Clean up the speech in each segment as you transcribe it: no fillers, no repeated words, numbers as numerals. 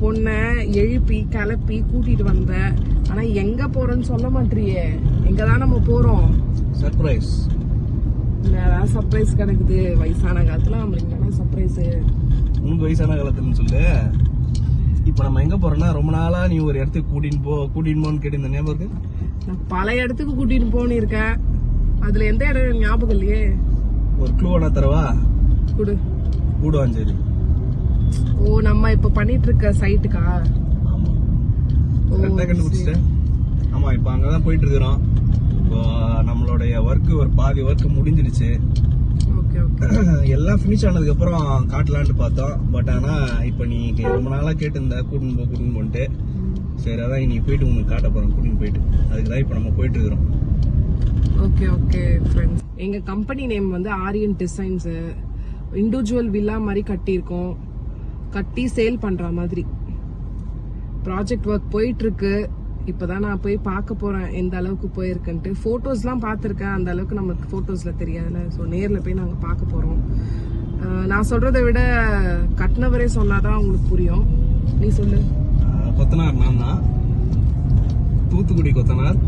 பொண்ணை எழுப்பி கிளப்பி கூட்டிட்டு வந்த. ஆனா எங்க போறோம்னு சொல்ல மாட்டியே. எங்கதான் நம்ம போறோம்? சர்ப்ரைஸ். ஏதாவது சர்ப்ரைஸ் கிடைக்குது வயசான காலத்துல நம்மளுக்கு என்ன சர்ப்ரைஸ்? உனக்கு வயசான காலத்துலன்னு சொல்லு. இப்ப நம்ம எங்க போறோம்னா, ரொம்ப நாளா நீ ஒரு இடத்துக்கு கூட்டின்னு போன்னு கேட்டு இந்த ஞாபகம் இருக்கு? நான் பல இடத்துக்கு கூட்டிட்டு போன்னு இருக்கேன். அதுல எந்த இடம் ஞாபகம் இல்லையே. ஒரு க்ளூ வேணா தரவா? குடு. கூடுவாஞ்சேரி. ஓ, நம்ம இப்ப பண்ணிட்டு இருக்க சைட்டுக்கா? ஆமா, கரெக்டா கண்டுபிடிச்சிட்டேன். ஆமா, இப்ப அங்கதான் போயிட்டு இருக்கிறோம். இப்போ நம்மளுடைய ஒரு பாதி ஒர்க் முடிஞ்சிருச்சு. எல்லாம் ஃபினிஷ் ஆனதுக்கு அப்புறம் காட்டலான்னு பார்த்தோம். பட் ஆனா இப்ப நீ ரொம்ப நாளா கேட்டிருந்த கூட்டின்னு போன்ட்டு. சரி, அதான் இன்னைக்கு போயிட்டு உங்களுக்கு காட்ட போறோம். கூட்டின்னு போயிட்டு அதுக்குதான் இப்ப நம்ம போயிட்டு இருக்கிறோம். ஓகே ஃப்ரெண்ட்ஸ், எங்க கம்பெனி நேம் வந்து ஆரியன் டிசைன்ஸ். இண்டிவிஜுவல் வில்லா மாதிரி கட்டியிருக்கோம். கட்டி சேல் பண்ற மாதிரி ப்ராஜெக்ட் ஒர்க் போயிட்டு இருக்கு. இப்பதான் நான் போய் பார்க்க போறேன் எந்த அளவுக்கு போயிருக்குன்ட்டு. போட்டோஸ்லாம் பார்த்துருக்கேன், அந்த அளவுக்கு நமக்கு போட்டோஸ்ல தெரியாதுல்ல. ஸோ நேர்ல போய் நாங்க பார்க்க போறோம். நான் சொல்றதை விட கட்டினவரே சொன்னாதான் உங்களுக்கு புரியும். நீ சொல்லு. கொத்தனார் நான் தான். தூத்துக்குடி கொத்தனார்.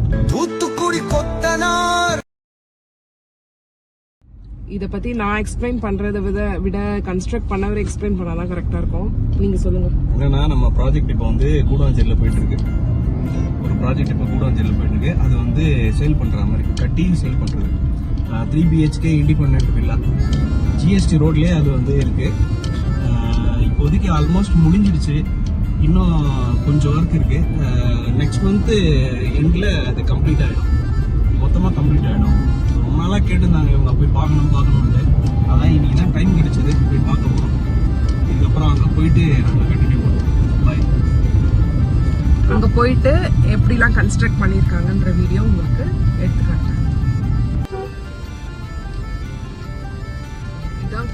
இத பத்தி நான் எக்ஸ்பிளைன் பண்றதை விட கன்ஸ்ட்ரக்ட் பண்ணவரை எக்ஸ்பிளைன் பண்ணாதான் கரெக்டா இருக்கும். நீங்க சொல்லுங்க. என்னன்னா, நம்ம ப்ராஜெக்ட் இப்போ வந்து கூடுவாஞ்சேரியில போயிட்டு இருக்கு. ஒரு ப்ராஜெக்ட் இப்போ கூடுவாஞ்சேரியில போயிட்டு இருக்கு. அது வந்து சேல் பண்ற மாதிரி, கட்டி சேல் பண்றது. 3 BHK இண்டிபெண்டன்ட் வில்லா. GST ரோட்லயே அது வந்து இருக்கு. இப்போதைக்கு ஆல்மோஸ்ட் முடிஞ்சிடுச்சு. இன்னும் கொஞ்சம் ஒர்க் இருக்கு. நெக்ஸ்ட் மந்த் எண்ட்ல அது கம்ப்ளீட் ஆயிடும். மொத்தமா கம்ப்ளீட் ஆயிடும். ரொம்ப நாளா கேட்டிருந்தாங்க இவங்க போய் பார்க்கணும்னு. அதான் இன்னைக்கு தான் டைம் கிடைச்சது, போய் பார்க்க போறோம். இதுக்கப்புறம் அங்க போயிட்டு நம்ம கண்டினியூ பண்ணுவோம். பாய். அங்க போயிட்டு எப்படிலாம் கன்ஸ்ட்ரக்ட் பண்ணிருக்காங்கன்ற வீடியோ உங்களுக்கு எடுத்துக்காட்டேன். இதான்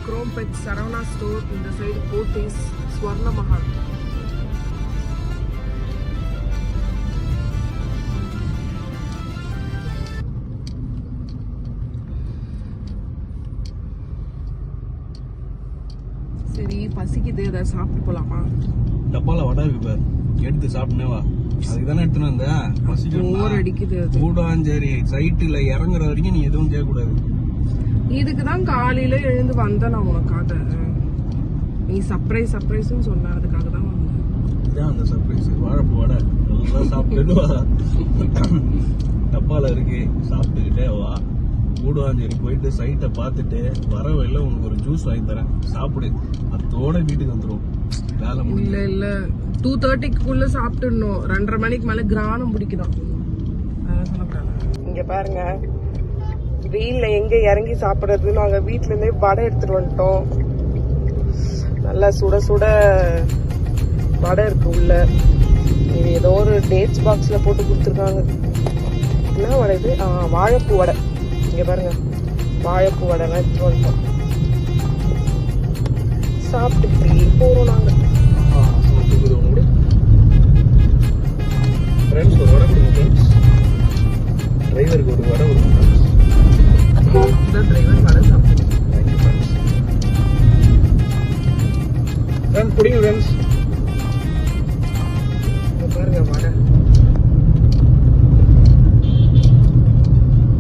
குரோம்பேட் சரவணா ஸ்டோர். இந்த சைடு கோட்டேஸ், ஸ்வர்ண மஹால். சரி, பசிக்குது, ஏதாவது சாப்பிட்டு போலாமா? டப்பால வடை இருக்கு பாரு, எடுத்து சாப்பிட்டே வா. அதுக்குதானே எடுத்துன்னு வந்த. போர் அடிக்குது. கூடுவாஞ்சேரி சைட்டுல இறங்குற வரைக்கும் நீ எதுவும் கேட்கக்கூடாது. இதுக்குதான் காலையில எழுந்து வந்த நான் உனக்காக. நீ சர்ப்ரைஸ்ன்னு சொன்ன, அதுக்காக தான் வந்தேன். இதான் அந்த சர்ப்ரைஸ். வாழைப்பூ வடை நல்லா சாப்பிட்டு வா. டப்பால இருக்கு, சாப்பிட்டுக்கிட்டே வா. கூடுவாஞ்சேரி போயிட்டு சைட்டை பார்த்துட்டு வர வழியில உனக்கு ஒரு ஜூஸ் வாங்கி தரேன், சாப்பிடு. அதோட வீட்டுக்கு வந்துடும். வேலை முடியல. இல்ல 2:30க்குள்ள சாப்பிட்டுடணும். 2:30 மணிக்கு மேல கிரானம் பிடிக்கணும். இங்க பாருங்க, வெயில்ல எங்க இறங்கி சாப்பிடுறது. நாங்க வீட்டுல இருந்தே வடை எடுத்துட்டு வந்துட்டோம். நல்லா சுட சுட வடை இருக்கு உள்ள. இது ஏதோ ஒரு டேட்ஸ் பாக்ஸ்ல போட்டு கொடுத்துருக்காங்க. என்ன வடை இது? வாழைப்பூ வடை. இங்க பாருங்க, வாழைப்பூ வடைலாம் எடுத்துட்டு வந்துட்டோம். சாப்பிட்டு போறோம் நாங்க. ஃப்ரெண்ட்ஸ், ஒரு வடை கொடுங்க ஃப்ரெண்ட்ஸ். டிரைவருக்கு ஒரு வடை கொடுங்க. டிரைவர் வடை சாப்பிட்டு. Thank you friends. ஃப்ரெண்ட்ஸ் குடிங்க ஃப்ரெண்ட்ஸ். பாருங்க வடை.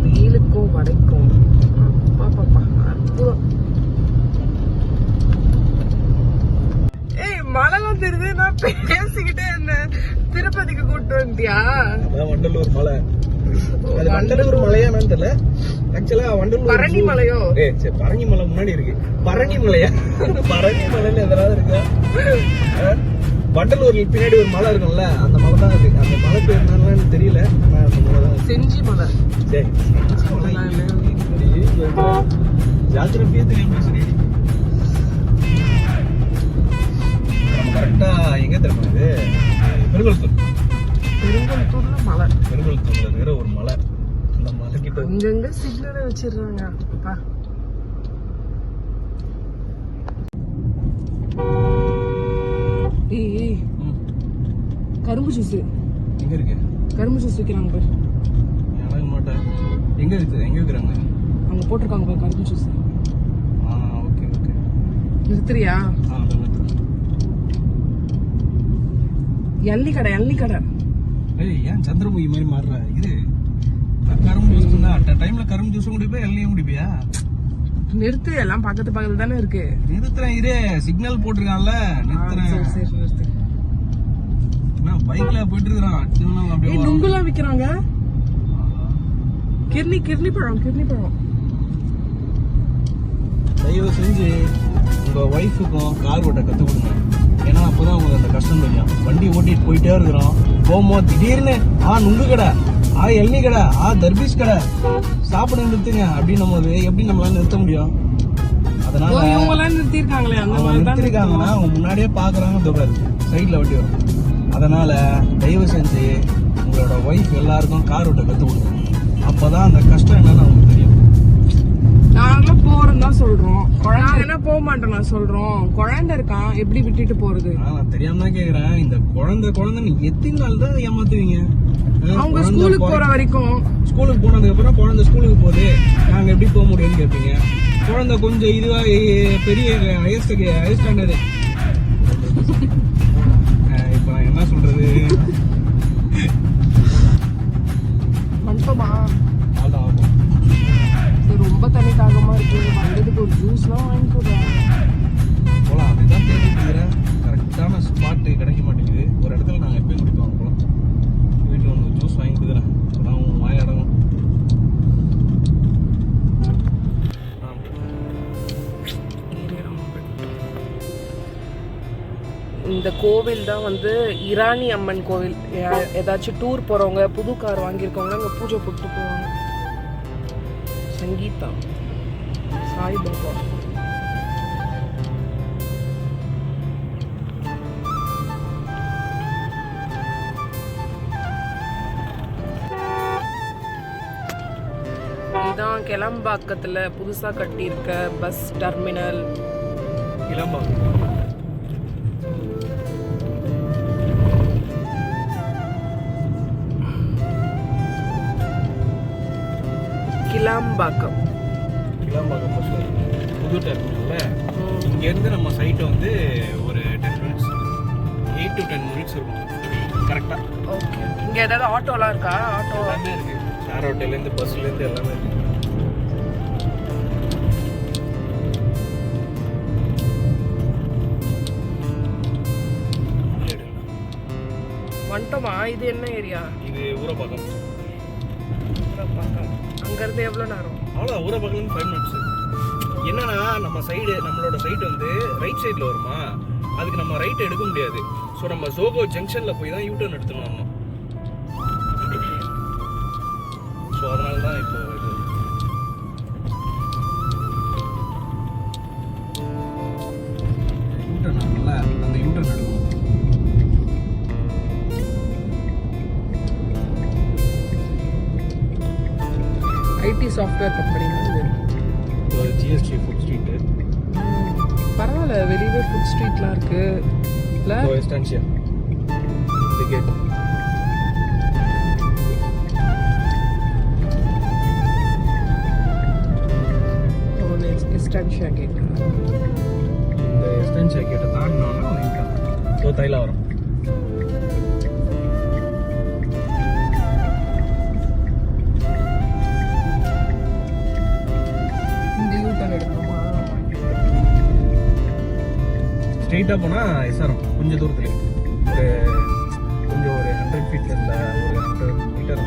வெயிலுக்கும் வடைக்கும் பாப்பா அற்புதம். மலைலாம் தெரியுது. நான் பேசிக்கிட்டே இருந்தேன். திருப்பதிக்கு கூட்டு வந்துட்டியா? வண்டலூர் மலை. அது வண்டலூர் மலையா தெரியல. ஆக்சுவலா வண்டலூர் பரணி மலையோ? சரி, பரணி மலை முன்னாடி இருக்கு. பரணி மலையா? பரணி மலைன்னு எதாவது இருக்கா? வண்டலூர்ல பின்னாடி ஒரு மலை இருக்கும்ல, அந்த மலை தான் இருக்கு. அந்த மலை பேர் என்னன்னு தெரியல. ஆனா அந்த மலை தான் செஞ்சி மலை. சரி, ஜாக்கிரபியா தெரியும் பேசுறீங்க. கரெக்டா எங்க தெரியுமா இது? பெருங்கல்தூர்ல மலை. பெருங்கல்தூர்ல இருக்கிற ஒரு மலை. அந்த மலை கிட்ட அங்கங்க சிக்னல் வச்சிருக்காங்க. ஏய், கரும்பு ஜூஸ் எங்க இருக்கு? கரும்பு ஜூஸ் விக்கிறாங்க பாரு. எனக்கு மாட்டேன். எங்க இருக்கு? எங்க விக்கிறாங்க? அங்க போட்டிருக்காங்க பாரு கரும்பு ஜூஸ். ஓகே. நிறுத்துறியா? எள்ளி கடை ஏய் ஏன் சந்திரமுகி மாதிரி மாறுற இது கரும்பு ஜூஸ் தான் அட் டைம்ல கரும்பு ஜூஸும் குடிப்பா எள்ளியும் குடிப்பியா நிறுத்து, எல்லாம் பக்கத்துல தானே இருக்கு. நிறுத்துறேன் இரு, சிக்னல் போட்டிருக்கான்ல நிறுத்துறேன். சரி நிறுத்து. நான் பைக்ல போயிட்டு இருக்கிறான் அப்படியே நுங்குலாம் விக்கிறாங்க. கிர்னி பழம் தயவு செஞ்சு உங்க ஒய்ஃபுக்கும் கார் ஓட்ட கத்து கொடுங்க. ஏன்னா அப்பதான் உங்களுக்கு அந்த கஷ்டம் தெரியும். வண்டி ஓட்டிட்டு போயிட்டே இருக்கிறோம், போகும்போது திடீர்னு நுங்கு கடை, எள்நி கடை, தர்பீஸ் கடை சாப்பிட நிறுத்துங்க அப்படின்னும் போது எப்படி நம்மளால நிறுத்த முடியும்? அதனால நிறுத்திருக்காங்கன்னா அவங்க முன்னாடியே பாக்குறாங்க, தொகை சைட்ல வண்டி வரும். அதனால தயவு செஞ்சு உங்களோட ஒய்ஃப் எல்லாருக்கும் கார் ஓட்ட கத்து கொடுங்க. அப்பதான் அந்த கஷ்டம் என்னன்னு அவங்களுக்கு தெரியும். நாங்களும் போறோம் தான் சொல்றோம், குழந்தை போக மாட்டோம் நான் சொல்றோம். குழந்தை இருக்கான், எப்படி விட்டுட்டு போறது? நான் தெரியாம தான் கேக்குறேன். இந்த குழந்தை நீ எத்தனை நாள் தான் ஏமாத்துவீங்க? அவங்க ஸ்கூலுக்கு போற வரைக்கும், ஸ்கூலுக்கு போனதுக்கு அப்புறம் குழந்தை ஸ்கூலுக்கு போகுது, நாங்க எப்படி போக முடியும்னு கேட்பீங்க. குழந்தை கொஞ்சம் இதுவா பெரிய ஹையர் ஸ்டாண்டர்டு, இப்ப நான் என்ன சொல்றது, மட்டுமா ரொம்ப தண்ணி தாகமா இருக்கு, வந்ததுக்கு ஒரு ஜூஸ்லாம் வாங்கி கொடுறேன். போலாம், அதுதான் தேடிட்டு கரெக்டான ஸ்பாட்டு கிடைக்க மாட்டேங்குது. ஒரு இடத்துல நாங்கள் எப்பயும் குடிப்போம். போலாம், வீட்டில் ஒன்று ஜூஸ் வாங்கி கொடுக்குறேன், அதான் உன் வாயடங்கும். இந்த கோவில் தான் வந்து இராணி அம்மன் கோவில். ஏதாச்சும் டூர் போறவங்க, புது கார் வாங்கியிருக்கவங்க அங்கே பூஜை போட்டு போவாங்க. சங்கீதா, சாய்பாபா. இதான் கிளம்பாக்கத்துல புதுசா கட்டியிருக்க பஸ் டெர்மினல். கிளாம்பாக்கம் பஸ் புது டெர்மினல்ல இங்கேருந்து நம்ம சைட்டை வந்து ஒரு 10 மினிட்ஸ், 8 to 10 மினிட்ஸ் இருக்கும் கரெக்டாக. ஓகே, இங்கே ஏதாவது ஆட்டோலாம் இருக்கா? ஆட்டோ எல்லாமே இருக்கு, ஷேர் ஆட்டோலேருந்து பஸ்லேருந்து எல்லாமே இருக்கு. வந்துட்டோமா? இது என்ன ஏரியா? இது ஊரப்பாக்கம். அங்கேருந்து எவ்வளோ நேரம்? அவ்வளோ ஊரப்பாக்கம் 5 மினிட்ஸ். என்னன்னா நம்மளோட சைடு வந்து ரைட் சைடில் வருமா, அதுக்கு நம்ம ரைட் எடுக்க முடியாது. ஸோ நம்ம ஜோகோ ஜங்ஷனில் போய் தான் யூட்டர்ன் எடுத்துன்னு வரணும். ஸோ அதனால தான் இப்போ இது யூட்டர்ன் ஆகல, அந்த யூட்டர்ன் எடுக்கணும். ஐடி சாஃப்ட்வேர் கம்பெனி வந்து ஜிஎஸ்டி ஃபுட் ஸ்ட்ரீட். பரவாயில்ல, வெளியவே ஃபுட் ஸ்ட்ரீட்லாம் இருக்கு. எஸ்டான்ஷியா டிக்கெட். எஸ்டான்ஷியா கேட். இந்த எஸ்டான்ஷியா கேட்டை தாண்டினோன்னா ஸோ தைலா வரும். ஸ்ட்ரெயிட்டாக போனால் எஸ்ஆர்எம் கொஞ்சம் தூரத்துல ஒரு 100 ஃபீட்ல இருந்த ஒரு 100 மீட்டர்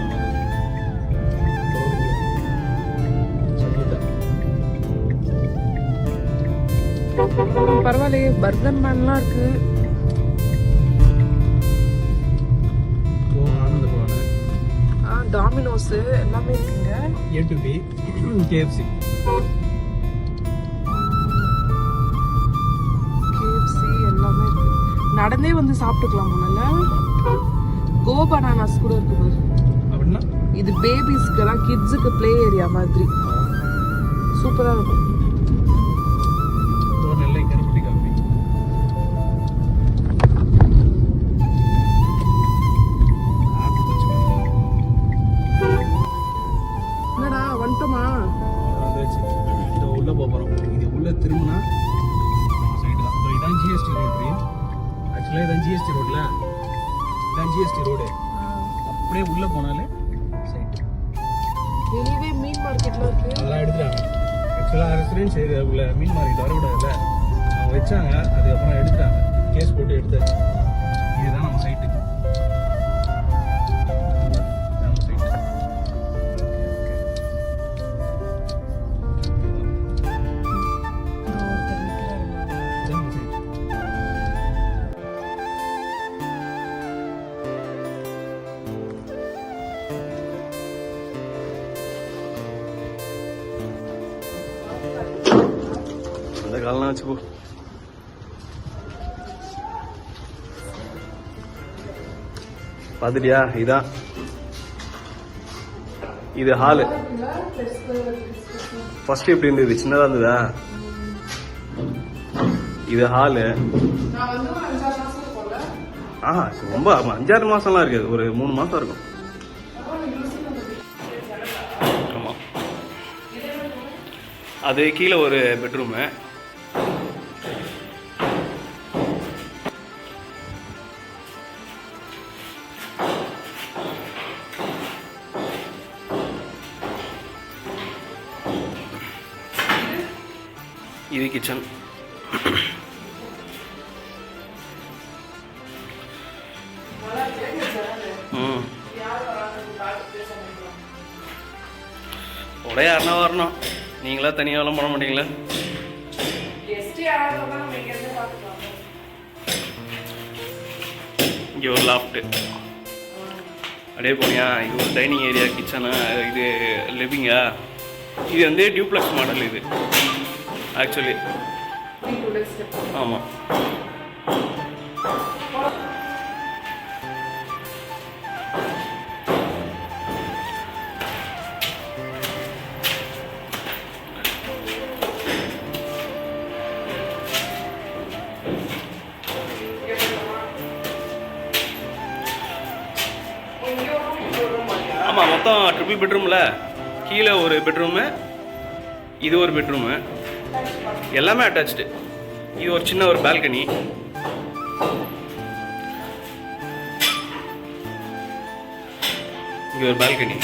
பரவாயில்லையே, பர்கர் மேன்லாம் இருக்கு. டாமினோஸ் எல்லாமே இருக்குங்க. A to B, KFC எல்லாமே இருக்கு. நடந்தே வந்து சாப்பிட்டுக்கலாம் போல. கோ பனானாஸ் கூட இருக்கு பாரு. அப்படின்னா இது பேபிஸ்க்கு தான், கிட்ஸுக்கு ப்ளே ஏரியா மாதிரி. சூப்பரா இருக்கும். நெல்லை கருப்பட்டி காஃபி. என்னடா வந்துட்டோமா? உள்ள போறோம். இது உள்ள திரும்பினா சைடு தான். இதான் ஜிஎஸ்டி ரோட்ரி. ஆக்சுவலாக இதான் ஜிஎஸ்டி ரோட்ல இதான் ஜிஎஸ்டி ரோடு. அப்படியே உள்ள போனாலே சைட். வெளியவே மீன் மார்க்கெட்ல இருக்கு. அதெல்லாம் எடுத்துட்டாங்க. ஆக்சுவலாக ரெசிடென்ஸ் ஏரியா உள்ள மீன் மார்க்கெட் வரக்கூடாதுல்ல, அவங்க வச்சாங்க. அதுக்கப்புறம் எடுத்துட்டாங்க, கேஸ் போட்டு எடுத்தாச்சு. இதுதான் நம்ம சைட்டு. நம்ம சைட்டு நம்ம சைட்டு. அந்த காலம்லாம் வச்சுக்கோ. பார்த்துட்டியா? இதான் இது ஹாலு. ஃபர்ஸ்ட் எப்படி இருந்தது? சின்னதாக இருந்ததா? இது ஹாலு. ரொம்ப 5-6 மாசம்லாம் இருக்காது, ஒரு 3 மாசம் இருக்கும். ஆமா, அது கீழே ஒரு பெட்ரூமு. இது கிச்சன். உடைய யாருன்னா வரணும், நீங்களா தனியாகலாம் பண்ண மாட்டீங்களா? இங்கே ஒரு லாஃப்ட்டு அப்படியே போனியா, இது ஒரு டைனிங் ஏரியா, கிச்சனு, இது லிவிங்கா. இது வந்து டியூப்ளெக்ஸ் மாடல் இது ஆக்சுவலி. ஆமாம், ஆமாம் மொத்தம் ட்ரிபிள் பெட்ரூமில் கீழே ஒரு பெட்ரூமு, இது ஒரு பெட்ரூமு, எல்லாமே அட்டாச்சு. இது ஒரு சின்ன ஒரு பால்கனி. இங்கே ஒரு பால்கனி,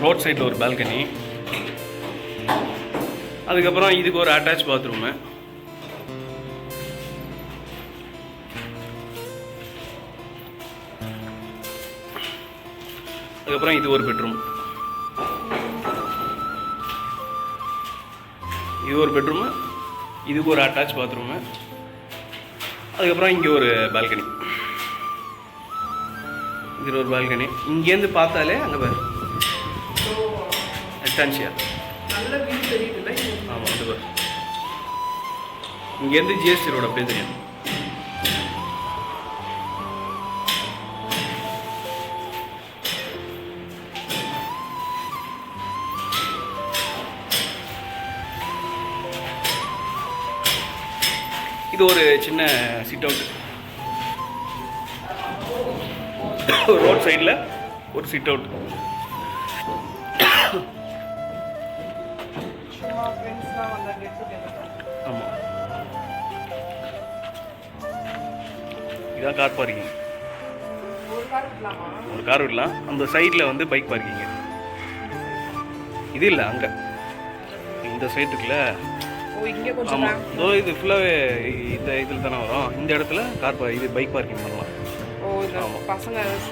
ரோட் சைடில் ஒரு பால்கனி. அதுக்கப்புறம் இதுக்கு ஒரு அட்டாச் பாத்ரூமு. அதுக்கப்புறம் இது ஒரு பெட்ரூம். இது ஒரு பெட்ரூமு, இதுக்கு ஒரு அட்டாச் பாத்ரூமு. அதுக்கப்புறம் இங்கே ஒரு பால்கனி, இது ஒரு பால்கனி. இங்கேருந்து பார்த்தாலே அங்கே பாரு எட்டான்சியா. ஆமாம், அது பாரு இங்கேருந்து ஜிஎஸ்டி ரோடு அப்படியே தெரியும். இது ஒரு சின்ன சிட் அவுட், ரோட் சைடில் ஒரு சிட் அவுட். ஆமாம், இதான் கார் பார்க்கிங். ஒரு கார் விடலாம். அந்த சைடில் வந்து பைக் பார்க்கிங். இது இல்லை, அங்கே இந்த சைடு இருக்குல்ல. ஆமாம், இதோ இது ஃபுல்லாகவே இந்த இதில் தானே வரும். இந்த இடத்துல இது பைக் பார்க்கிங் பண்ணலாம். ஆமாம்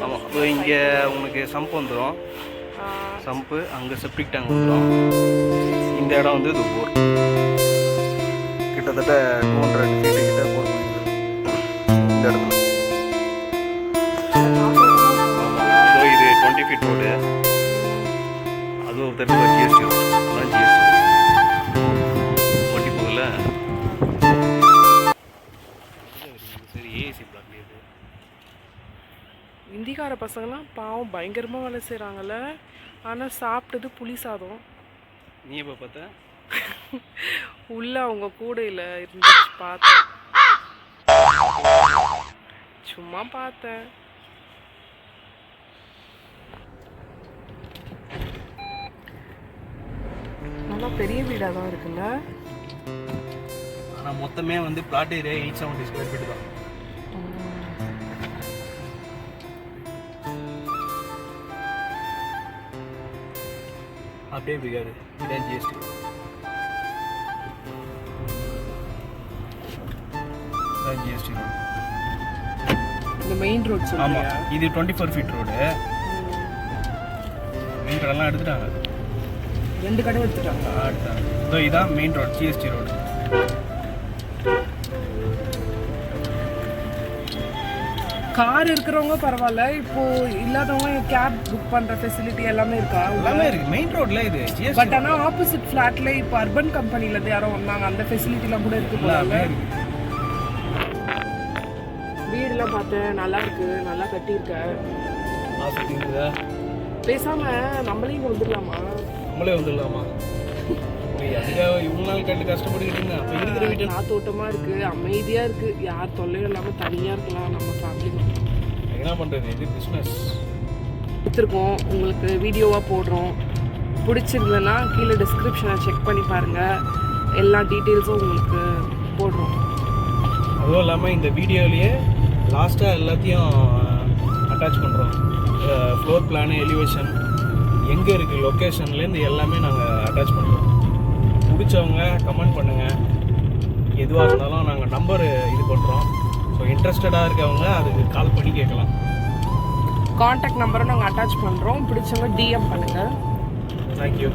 ஆமாம். இதோ இங்கே உங்களுக்கு சம்ப் வந்துடும். சம்பு அங்கே செப்டிக் டேங்க் வந்துடும். இந்த இடம் வந்து இது போர், கிட்டத்தட்ட 200 ஃபீட்டு கிட்ட போர் இந்த இடத்துல. இதோ இது 20 ஃபீட் ரோடு. அது ஒரு தடவை ஜிஎஸ்டி ரோடு. அதான் ஜிஎஸ்டி வண்டி போகல. சரி, ஏசி பிளாக். இது இந்திக்கார பசங்களாம் பாவம் பயங்கரமாக வேலை செய்கிறாங்கல்ல. ஆனால் சாப்பிட்டது புளி சாதம். நீ எப்போ பார்த்த? உள்ள அவங்க கூடையில் இருந்துச்சு, பார்த்தேன். சும்மா பார்த்தேன். நல்லா பெரிய வீடாக தான் இருக்குல்ல. ஆனால் மொத்தமே வந்து பிளாட் ஏரியா 870 ஸ்கொயர் ஃபீட் தான். அப்படியே இருக்காது. இதான் ஜிஎஸ்டி. GST road. இந்த மெயின் ரோட் சொல்லுங்க. ஆமாம், இது 24 ஃபீட் ரோடு. மெயின் கடைலாம் எடுத்துட்டாங்க. 2 கடை எடுத்துட்டாங்க. இதோ இதான் main road, GST road. Car இருக்கிறவங்க பரவாயில்ல, இப்போ இல்லாதவங்க கேப் புக் பண்ற ஃபெசிலிட்டி எல்லாமே இருக்கா? எல்லாமே இருக்கு மெயின் ரோட்ல. இது ஜிஎஸ்டி. பட் ஆனா ஆப்போசிட் ஃபிளாட்ல இப்போ அர்பன் கம்பெனில இருந்து யாரோ வந்தாங்க, அந்த ஃபெசிலிட்டிலாம் கூட இருக்கு போல. வீடுலாம் பார்த்தேன், நல்லா இருக்கு, நல்லா கட்டியிருக்க. பேசாம நம்மளே இங்க வந்துடலாமா? நம்மளே வந்துடலாமா? அதுக்காக இவ்வளோ நாள் கண்டு கஷ்டப்பட்டுக்கிட்டு இருந்தேன். அப்போ இருக்கிற வீட்டு காத்தோட்டமா இருக்கு, அமைதியா இருக்கு, யார் தொல்லையும் இல்லாம தனியா இருக்கலாம் நம்ம ஃபேமிலி. என்ன பண்றது, இது பிஸ்னஸ். எடுத்துருக்கோம், உங்களுக்கு வீடியோவா போடுறோம். பிடிச்சிருந்ததுன்னா கீழே டிஸ்கிரிப்ஷனை செக் பண்ணி பாருங்க, எல்லா டீட்டெயில்ஸும் உங்களுக்கு போடுறோம். அதுவும் இல்லாமல் இந்த வீடியோலேயே லாஸ்ட்டாக எல்லாத்தையும் அட்டாச் பண்ணுறோம். ஃப்ளோர் பிளானு, எலிவேஷன், எங்கே இருக்குது, லொக்கேஷன்லேருந்து எல்லாமே நாங்கள் அட்டாச் பண்ணுறோம். பிடிச்சவங்க கமெண்ட் பண்ணுங்கள். எதுவாக இருந்தாலும் நாங்கள் நம்பர் இது பண்ணுறோம். ஸோ இன்ட்ரெஸ்டடாக இருக்கவங்க அதுக்கு கால் பண்ணி கேட்கலாம். கான்டாக்ட் நம்பரை நாங்கள் அட்டாச் பண்ணுறோம். பிடிச்சவங்க டிஎம் பண்ணுங்கள். தேங்க்யூ.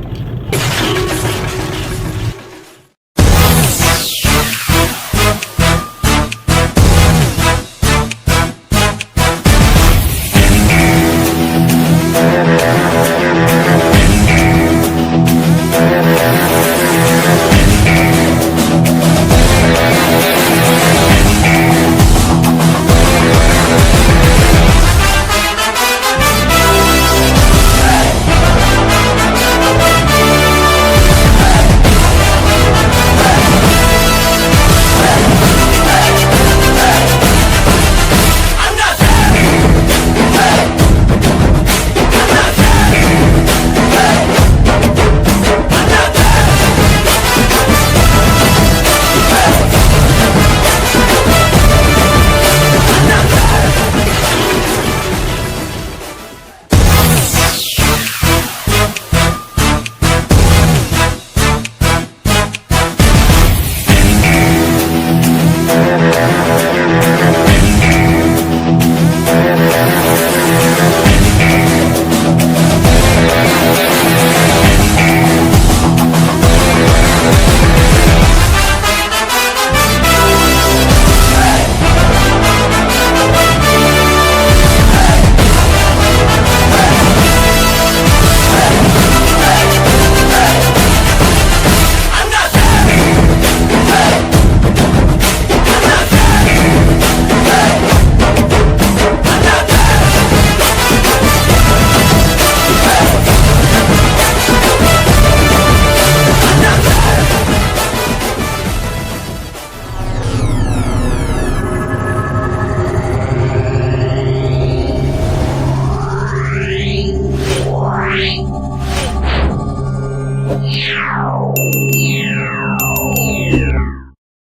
Yeah.